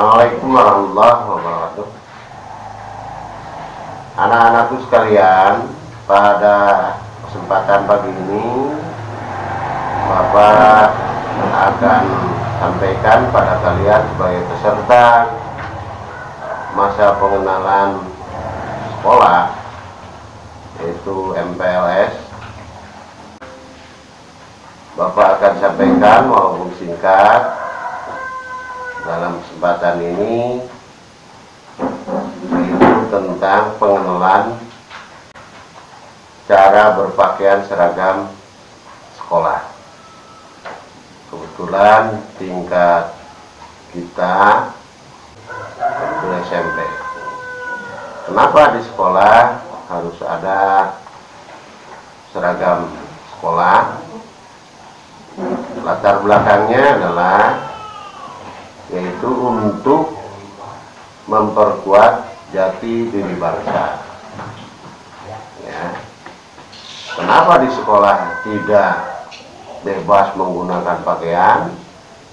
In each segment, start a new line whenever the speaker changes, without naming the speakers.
Assalamualaikum warahmatullahi wabarakatuh. Anak-anakku sekalian, pada kesempatan pagi ini Bapak akan sampaikan pada kalian sebagai peserta masa pengenalan sekolah, yaitu MPLS. Bapak akan sampaikan walaupun singkat dalam kesempatan ini, yaitu tentang pengenalan cara berpakaian seragam sekolah. Kebetulan tingkat kita itu SMP. Kenapa di sekolah harus ada seragam sekolah? Latar belakangnya adalah yaitu untuk memperkuat jati diri bangsa. Ya. Kenapa di sekolah tidak bebas menggunakan pakaian?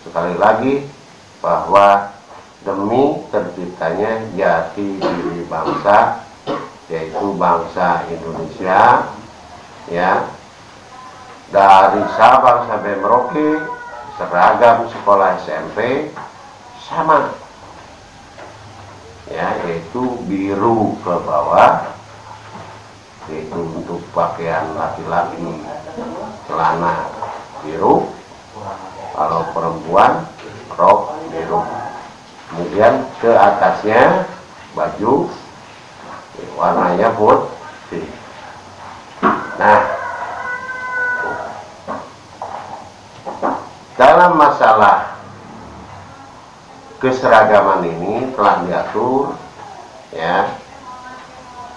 Sekali lagi, bahwa demi terciptanya jati diri bangsa, yaitu bangsa Indonesia, ya. Dari Sabang sampai Merauke, seragam sekolah SMP sama, ya, yaitu biru ke bawah, yaitu untuk pakaian laki-laki celana biru, kalau perempuan rok biru, kemudian ke atasnya baju warnanya putih. Nah, dalam masalah keseragaman ini telah diatur, ya,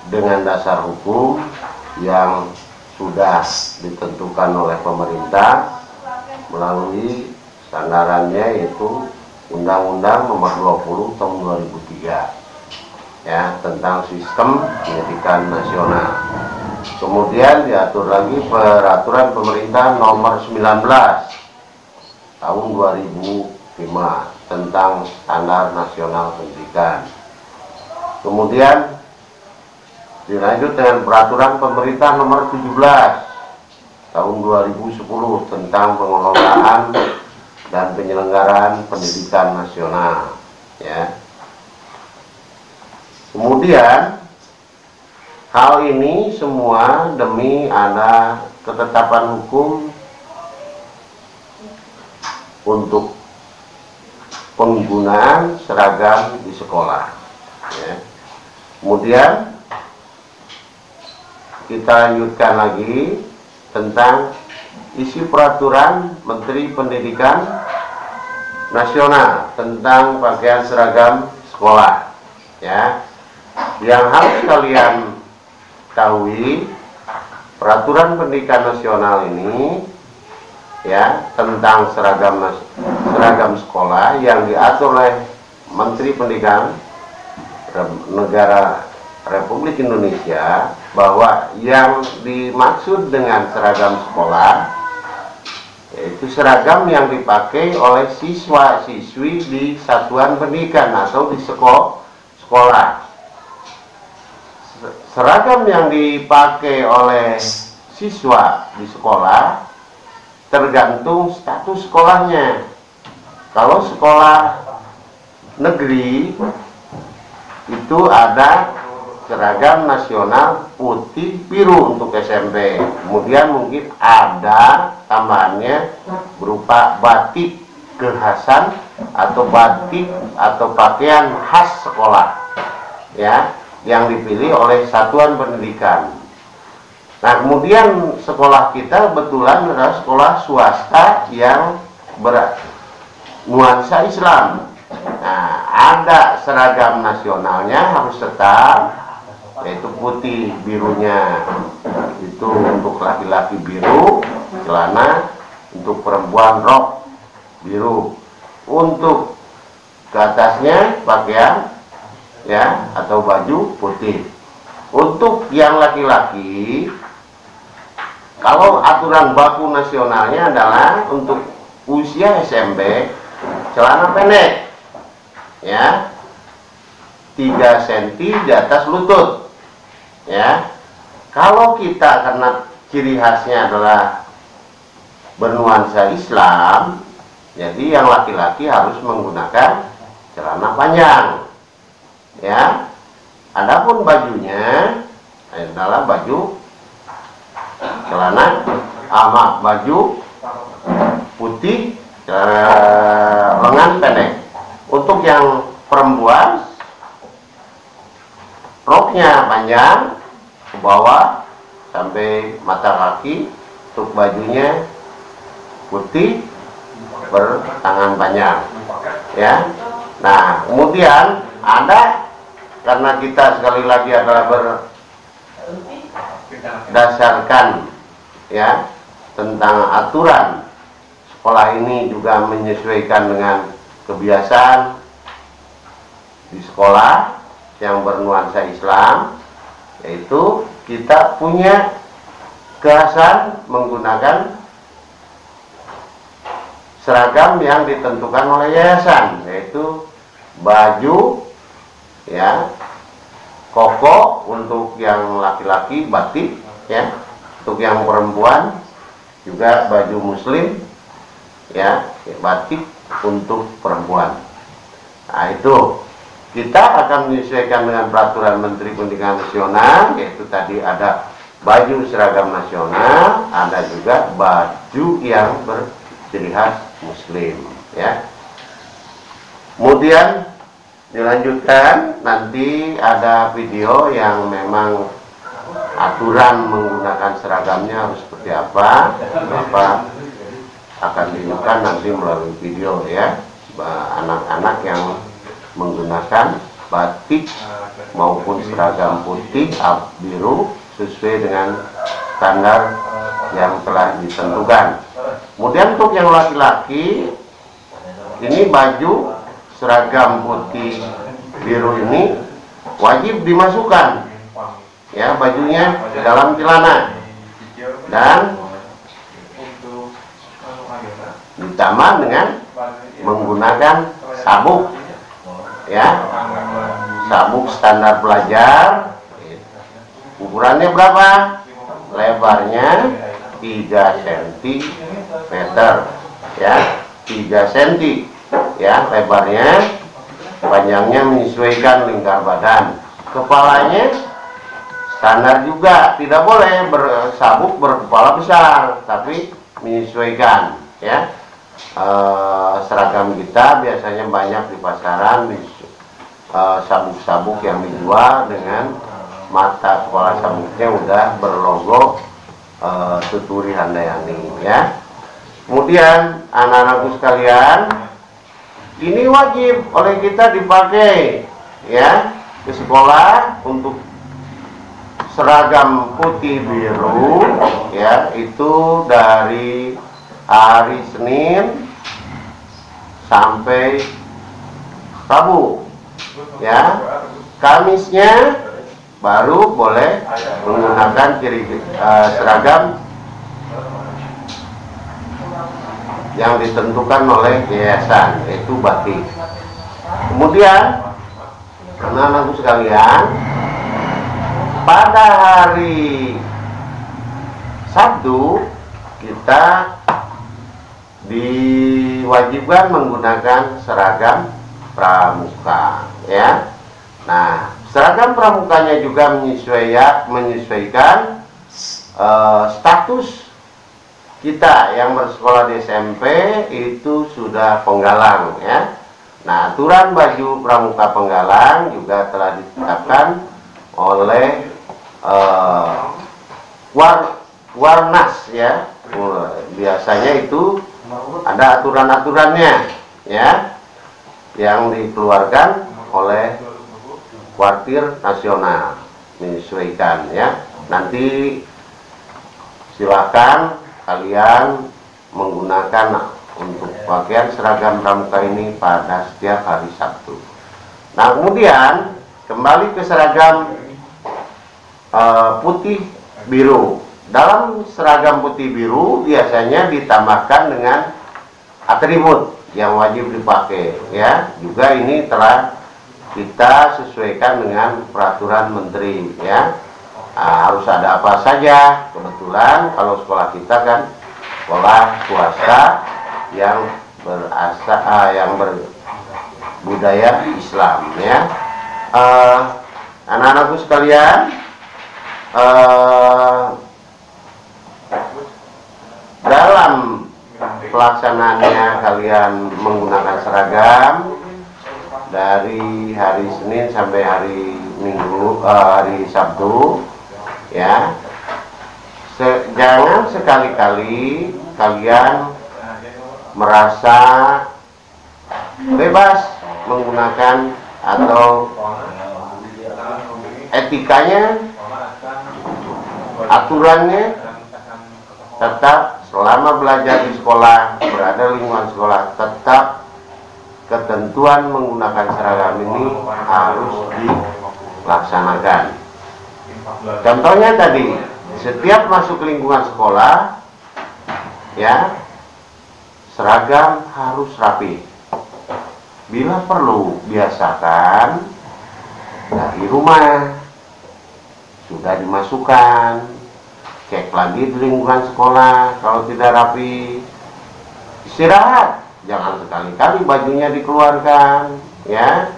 dengan dasar hukum yang sudah ditentukan oleh pemerintah melalui sandarannya, yaitu Undang-Undang Nomor 20 Tahun 2003, ya, tentang sistem pendidikan nasional. Kemudian diatur lagi peraturan pemerintah Nomor 19 Tahun 2005 tentang standar nasional pendidikan. Kemudian dilanjut dengan peraturan pemerintah nomor 17 tahun 2010 tentang pengelolaan dan penyelenggaraan pendidikan nasional, ya. Kemudian hal ini semua demi ada ketetapan hukum untuk penggunaan seragam di sekolah, ya. Kemudian kita lanjutkan lagi tentang isi peraturan Menteri Pendidikan Nasional tentang pakaian seragam sekolah, ya. Yang harus kalian ketahui, peraturan pendidikan nasional ini, ya, tentang seragam sekolah yang diatur oleh Menteri Pendidikan Negara Republik Indonesia, bahwa yang dimaksud dengan seragam sekolah yaitu seragam yang dipakai oleh siswa-siswi di satuan pendidikan atau di sekolah. Seragam yang dipakai oleh siswa di sekolah tergantung status sekolahnya. Kalau sekolah negeri itu ada seragam nasional putih biru untuk SMP. Kemudian mungkin ada tambahannya berupa batik kekhasan atau batik atau pakaian khas sekolah, ya, yang dipilih oleh satuan pendidikan. Nah, kemudian sekolah kita kebetulan adalah sekolah swasta yang bernuansa Islam. Nah, ada seragam nasionalnya harus tetap, yaitu putih birunya itu untuk laki-laki biru celana, untuk perempuan rok biru, untuk ke atasnya pakaian, ya, atau baju putih. Untuk yang laki-laki, kalau aturan baku nasionalnya adalah untuk usia SMP celana pendek, ya, 3 cm di atas lutut, ya. Kalau kita karena ciri khasnya adalah bernuansa Islam, jadi yang laki-laki harus menggunakan celana panjang, ya. Adapun bajunya adalah baju celana baju putih lengan pendek. Untuk yang perempuan, roknya panjang ke bawah sampai mata kaki. Untuk bajunya putih bertangan panjang, ya. Nah, kemudian ada, karena kita sekali lagi adalah berdasarkan, ya, tentang aturan sekolah ini juga menyesuaikan dengan kebiasaan di sekolah yang bernuansa Islam, yaitu kita punya kehasan menggunakan seragam yang ditentukan oleh yayasan, yaitu baju, ya, koko untuk yang laki-laki batik, ya, untuk yang perempuan juga baju muslim, ya, batik untuk perempuan. Nah, itu kita akan menyesuaikan dengan peraturan Menteri Pendidikan Nasional, yaitu tadi ada baju seragam nasional, ada juga baju yang berciri khas muslim, ya. Kemudian dilanjutkan, nanti ada video yang memang aturan menggunakan seragamnya harus seperti apa. Bapak akan tunjukkan nanti melalui video, ya, anak-anak yang menggunakan batik maupun seragam putih biru sesuai dengan standar yang telah ditentukan. Kemudian untuk yang laki-laki, ini baju seragam putih biru ini wajib dimasukkan, ya, bajunya ke dalam celana dan ditambah dengan menggunakan sabuk, ya, sabuk standar pelajar. Ukurannya berapa? Lebarnya 3 cm, ya, 3 cm, ya, lebarnya. Panjangnya menyesuaikan lingkar badan. Kepalanya standar juga, tidak boleh bersabuk berkepala besar, tapi menyesuaikan, ya. Seragam kita biasanya banyak di pasaran, sabuk-sabuk yang dijual dengan mata kepala sabuknya udah berlogo Tuturi Handayani, ya. Kemudian anak-anakku sekalian, ini wajib oleh kita dipakai, ya, ke sekolah untuk seragam putih biru, ya, itu dari hari Senin sampai Rabu, ya. Kamisnya baru boleh menggunakan seragam yang ditentukan oleh yayasan, yaitu batik. Kemudian anak-anakku sekalian, pada hari Sabtu kita diwajibkan menggunakan seragam pramuka, ya. Nah, seragam pramukanya juga menyesuaikan status kita yang bersekolah di SMP itu sudah penggalang, ya. Nah, aturan baju pramuka penggalang juga telah ditetapkan oleh Warnas, ya. Biasanya itu ada aturan-aturannya, ya, yang dikeluarkan oleh Kuartir Nasional, menyesuaikan, ya. Nanti silakan kalian menggunakan untuk pakaian seragam pramuka ini pada setiap hari Sabtu. Nah, kemudian kembali ke seragam putih biru. Dalam seragam putih biru biasanya ditambahkan dengan atribut, yang wajib dipakai, ya. Juga ini telah kita sesuaikan dengan peraturan menteri, ya. Harus ada apa saja. Kebetulan kalau sekolah kita kan sekolah swasta yang yang berbudaya Islam, ya. Anak-anakku sekalian, dalam pelaksanaannya kalian menggunakan seragam dari hari Senin sampai hari Minggu, hari Sabtu, ya. Jangan sekali-kali kalian merasa bebas menggunakan atau etikanya, aturannya tetap selama belajar di sekolah, berada di lingkungan sekolah, tetap ketentuan menggunakan seragam ini harus dilaksanakan. Contohnya tadi, setiap masuk lingkungan sekolah, ya, seragam harus rapi. Bila perlu, biasakan dari rumah sudah dimasukkan, cek lagi di lingkungan sekolah. Kalau tidak rapi, istirahat. Jangan sekali-kali bajunya dikeluarkan, ya.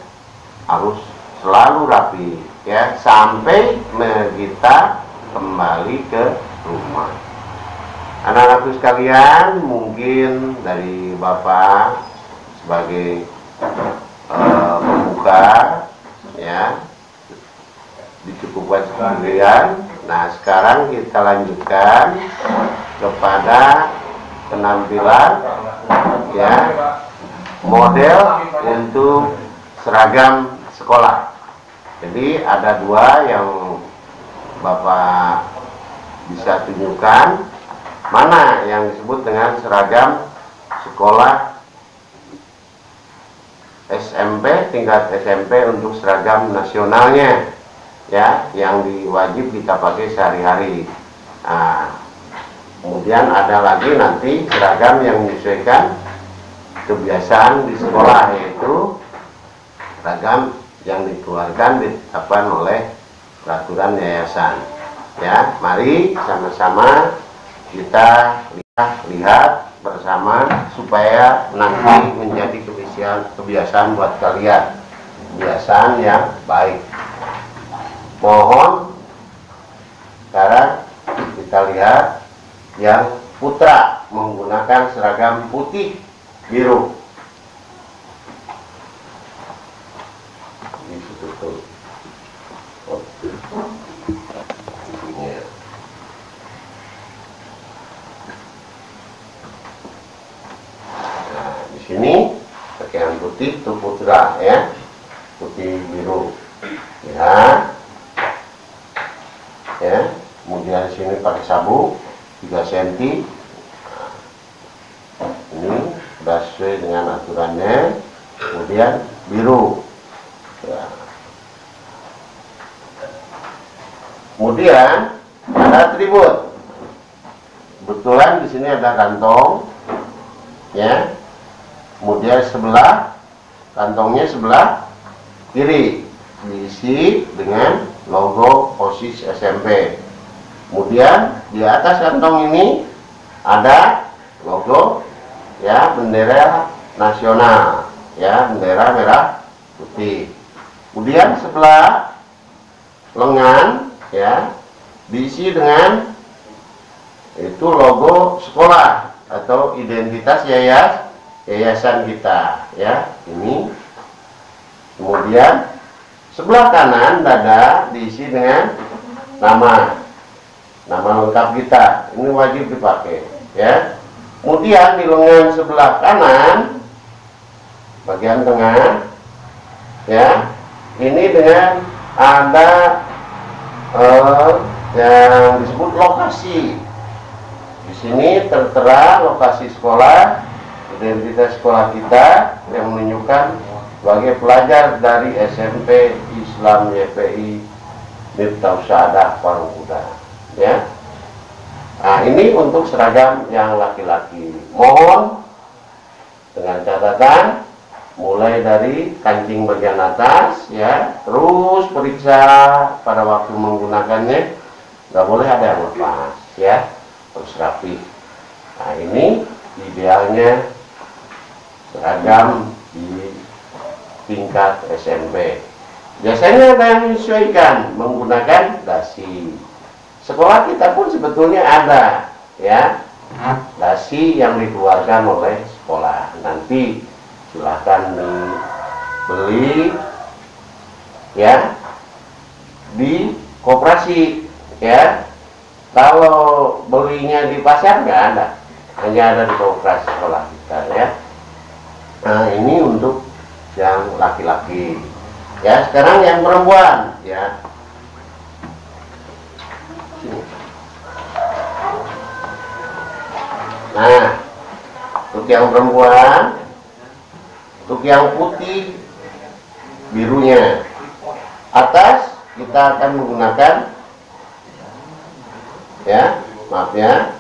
Harus selalu rapi, ya, sampai kita kembali ke rumah. Anak-anakku sekalian, mungkin dari Bapak sebagai pembuka, ya, dicukupkan sekian. Nah, sekarang kita lanjutkan kepada penampilan, ya, model untuk seragam sekolah. Jadi ada dua yang Bapak bisa tunjukkan, mana yang disebut dengan seragam sekolah SMP, tingkat SMP untuk seragam nasionalnya, ya, yang wajib kita pakai sehari-hari. Nah, kemudian ada lagi nanti seragam yang menyesuaikan kebiasaan di sekolah, yaitu seragam yang dikeluarkan ditetapkan oleh peraturan yayasan. Ya, mari sama-sama kita lihat bersama supaya nanti menjadi kebiasaan buat kalian, kebiasaan yang baik. Mohon sekarang kita lihat yang putra menggunakan seragam putih biru. Ini pakaian putih itu putra, ya, putih biru, ya, ya. Kemudian sini pakai sabuk 3 cm. Ini sudah sesuai dengan aturannya. Kemudian biru, ya. Kemudian ada atribut. Kebetulan di sini ada kantong, ya. Kemudian sebelah kantongnya sebelah kiri diisi dengan logo OSIS SMP. Kemudian di atas kantong ini ada logo, ya, bendera nasional, ya, bendera merah putih. Kemudian sebelah lengan, ya, diisi dengan itu logo sekolah atau identitas yayasan kita, ya, ini. Kemudian sebelah kanan dada diisi dengan nama lengkap kita, ini wajib dipakai, ya. Kemudian di lengan sebelah kanan bagian tengah, ya, ini dengan ada yang disebut lokasi. Di sini tertera lokasi sekolah, identitas sekolah kita yang menunjukkan sebagai pelajar dari SMP Islam YPI Miftahus Sa'adah Parung Kuda, ya. Nah, ini untuk seragam yang laki-laki. Mohon dengan catatan mulai dari kancing bagian atas ya, terus periksa pada waktu menggunakannya, nggak boleh ada yang lepas ya, harus rapi. Nah ini idealnya seragam di tingkat SMP. Biasanya ada yang menyesuaikan menggunakan dasi. Sekolah kita pun sebetulnya ada ya, dasi yang dikeluarkan oleh sekolah. Nanti silahkan dibeli ya di koperasi ya. Kalau belinya di pasar nggak ada, hanya ada di koperasi sekolah kita ya. Nah ini untuk yang laki-laki ya. Sekarang yang perempuan ya. Nah, untuk yang perempuan, untuk yang putih birunya, atas kita akan menggunakan ya, maaf ya,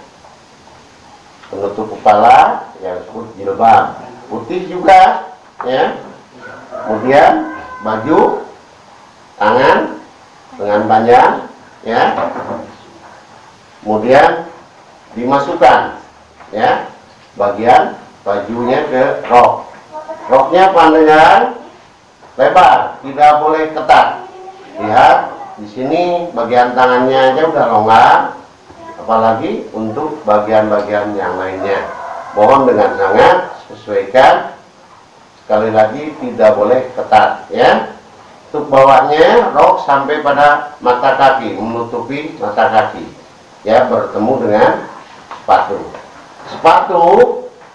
penutup kepala yang disebut jilbab, putih juga ya. Kemudian baju tangan lengan panjang ya. Kemudian dimasukkan ya bagian bajunya ke rok. Roknya panjang lebar, tidak boleh ketat. Lihat di sini bagian tangannya aja udah longgar, apalagi untuk bagian-bagian yang lainnya. Mohon dengan sangat sesuaikan. Sekali lagi tidak boleh ketat ya. Untuk bawahnya rok sampai pada mata kaki, menutupi mata kaki ya, bertemu dengan sepatu. Sepatu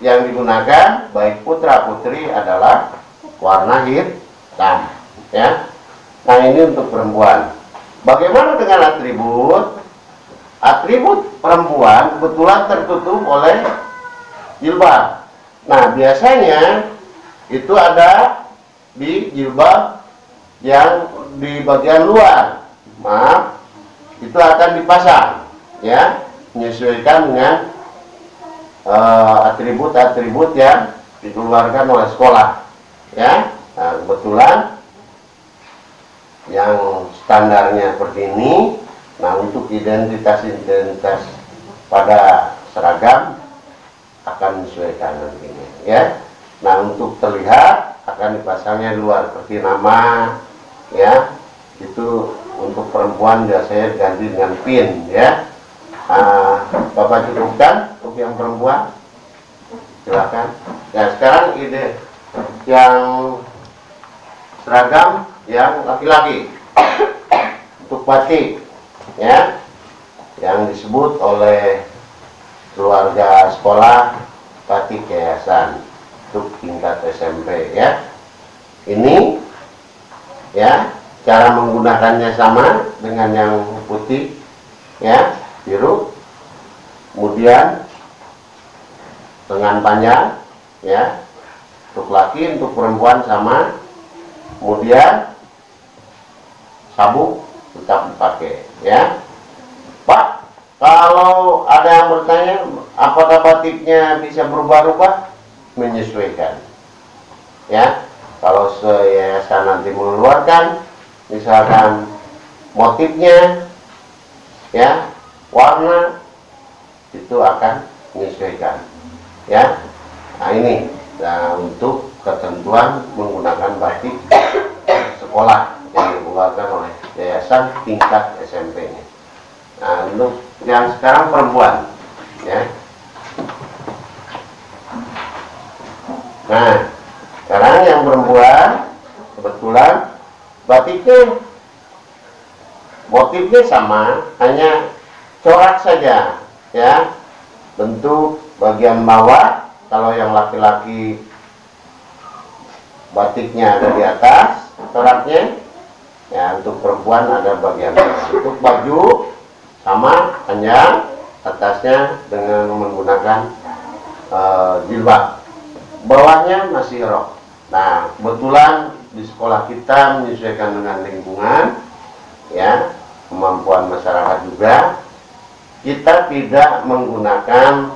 yang digunakan baik putra putri adalah warna hitam ya. Nah ini untuk perempuan. Bagaimana dengan atribut? Atribut perempuan kebetulan tertutup oleh jilbab. Nah biasanya itu ada di jilbab yang di bagian luar, maaf, itu akan dipasang ya, menyesuaikan dengan atribut-atribut yang dikeluarkan oleh sekolah ya. Nah, kebetulan yang standarnya seperti ini. Nah untuk identitas pada seragam akan disesuaikan nantinya ya. Nah untuk terlihat akan dipasangnya di luar seperti nama ya, itu untuk perempuan biasanya diganti dengan pin ya. Bapak cukupkan untuk yang perempuan, silakan. Nah sekarang ide yang seragam yang laki-laki untuk batik ya, yang disebut oleh keluarga sekolah batik yayasan untuk tingkat SMP ya. Ini ya, cara menggunakannya sama dengan yang putih ya, biru. Kemudian lengan panjang ya, untuk laki, untuk perempuan sama. Kemudian sabuk tetap dipakai ya. Pak, kalau ada yang bertanya apakah batiknya bisa berubah-ubah, menyesuaikan ya. Kalau yayasan nanti mengeluarkan misalkan motifnya ya, warna, itu akan menyesuaikan ya. Nah ini untuk ketentuan menggunakan batik sekolah yang dikeluarkan oleh yayasan tingkat SMP ini. Nah untuk yang sekarang perempuan ya. Nah sekarang yang perempuan kebetulan batiknya motifnya sama, hanya corak saja ya. Bentuk bagian bawah, kalau yang laki-laki batiknya ada di atas coraknya ya, untuk perempuan ada bagian bawah. Untuk baju sama, panjang, atasnya dengan menggunakan jilbab, bawahnya masih rok. Nah kebetulan di sekolah kita menyesuaikan dengan lingkungan ya, kemampuan masyarakat juga, kita tidak menggunakan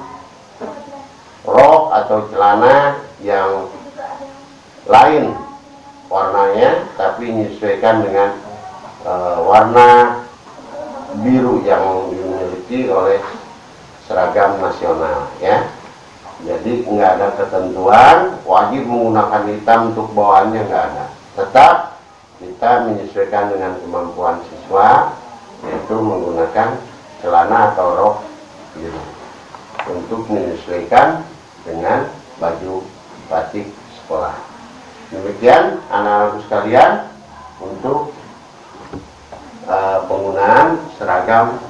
rok atau celana yang lain warnanya, tapi menyesuaikan dengan warna biru yang dimiliki oleh seragam nasional, ya. Jadi nggak ada ketentuan wajib menggunakan hitam untuk bawaannya, nggak ada. Tetap kita menyesuaikan dengan kemampuan siswa, yaitu menggunakan celana atau rok biru untuk menyesuaikan dengan baju batik sekolah. Demikian anak-anakku sekalian untuk penggunaan seragam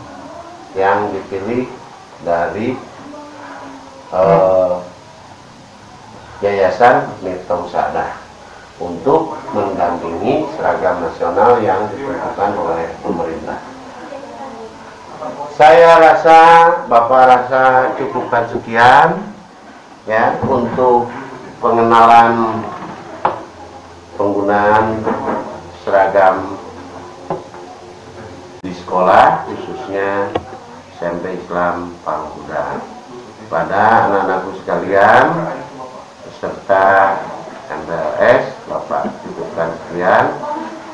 yang dipilih dari Yayasan Miftahul Saadah untuk mendampingi seragam nasional yang ditentukan oleh pemerintah. Saya rasa, Bapak rasa cukupkan sekian ya untuk pengenalan penggunaan seragam di sekolah, khususnya SMP Islam Parungkuda. Pada anak-anakku sekalian beserta MPLS, Bapak cukupkan sekian.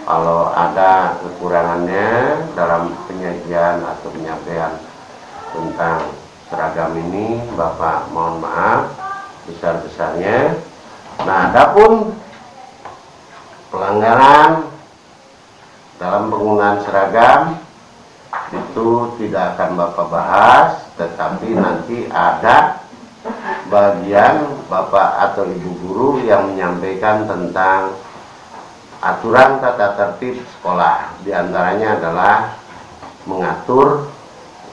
Kalau ada kekurangannya dalam penyajian atau penyampaian tentang seragam ini, Bapak mohon maaf besar-besarnya. Nah, adapun pelanggaran dalam penggunaan seragam itu tidak akan Bapak bahas, tetapi nanti ada bagian Bapak atau Ibu guru yang menyampaikan tentang aturan tata tertib sekolah. Di antaranya adalah mengatur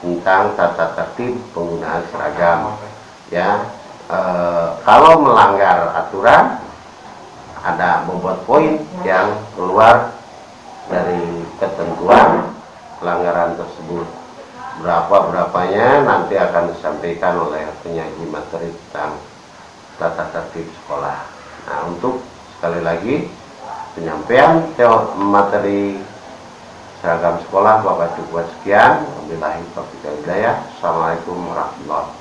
tentang tata tertib penggunaan seragam. Ya, kalau melanggar aturan ada bobot poin yang keluar dari ketentuan pelanggaran tersebut. Berapanya nanti akan disampaikan oleh penyaji materi tentang tata tertib sekolah. Nah, untuk sekali lagi penyampaian materi seragam sekolah Bapak cukup sekian. Wabillahi taufiq wal hidayah. Assalamualaikum warahmatullahi wabarakatuh.